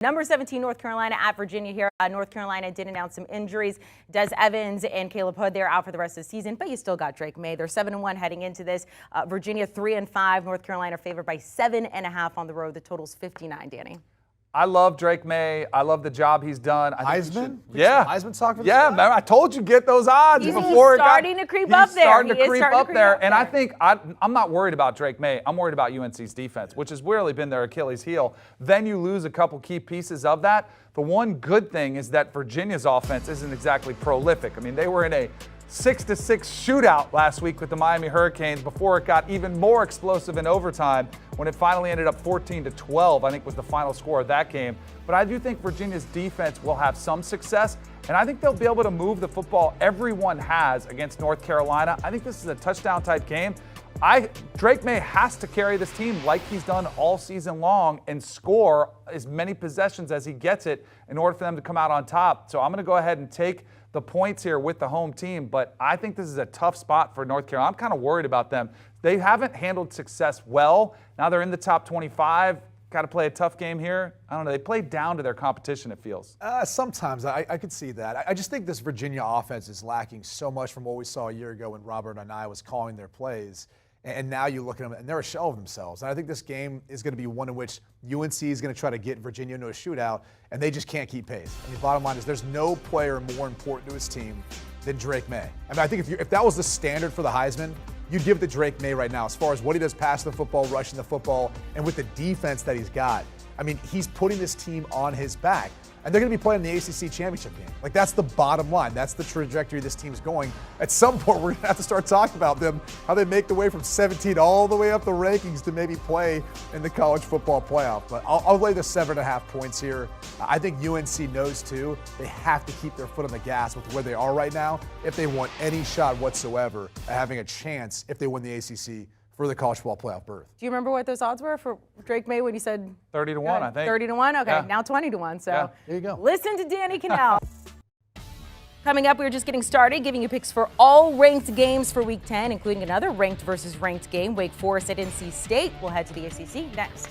Number 17, North Carolina at Virginia here. North Carolina did announce some injuries. Des Evans and Caleb Hood, they're out for the rest of the season, but you still got Drake May. They're 7-1 heading into this. Virginia 3-5. North Carolina favored by 7.5 on the road. The total's 59, Danny. I love Drake May. I love the job he's done. Heisman? Yeah. Heisman talk for this Yeah, guy? man, I told you get those odds He's before starting to creep up there. He's starting to creep up there. And I think I'm not worried about Drake May. I'm worried about UNC's defense, which has really been their Achilles heel. Then you lose a couple key pieces of that. The one good thing is that Virginia's offense isn't exactly prolific. I mean, they were in a 6-6 shootout last week with the Miami Hurricanes before it got even more explosive in overtime when it finally ended up 14-12, I think was the final score of that game. But I do think Virginia's defense will have some success, and I think they'll be able to move the football everyone has against North Carolina. I think this is a touchdown-type game. Drake May has to carry this team like he's done all season long and score as many possessions as he gets it in order for them to come out on top. So I'm going to go ahead and take the points here with the home team, but I think this is a tough spot for North Carolina. I'm kind of worried about them. They haven't handled success well. Now they're in the top 25. Got to play a tough game here. I don't know. They play down to their competition, it feels. Sometimes I could see that. I just think this Virginia offense is lacking so much from what we saw a year ago when Robert and I was calling their plays. And now you look at them, and they're a shell of themselves. And I think this game is going to be one in which UNC is going to try to get Virginia into a shootout, and they just can't keep pace. I mean, bottom line is there's no player more important to his team than Drake May. I mean, I think if that was the standard for the Heisman, you'd give it to Drake May right now as far as what he does passing the football, rushing the football, and with the defense that he's got. I mean, he's putting this team on his back. And they're going to be playing the ACC championship game. Like, that's the bottom line. That's the trajectory this team's going. At some point, we're going to have to start talking about them, how they make the way from 17 all the way up the rankings to maybe play in the college football playoff. But I'll lay the 7.5 points here. I think UNC knows, too, they have to keep their foot on the gas with where they are right now if they want any shot whatsoever at having a chance if they win the ACC for the college football playoff berth. Do you remember what those odds were for Drake May when you said 30-1, I think. 30-1? Okay, yeah. Now 20-1. So yeah. There you go. Listen to Danny Kanell. Coming up, we're just getting started, giving you picks for all ranked games for Week 10, including another ranked versus ranked game, Wake Forest at NC State. We'll head to the ACC next.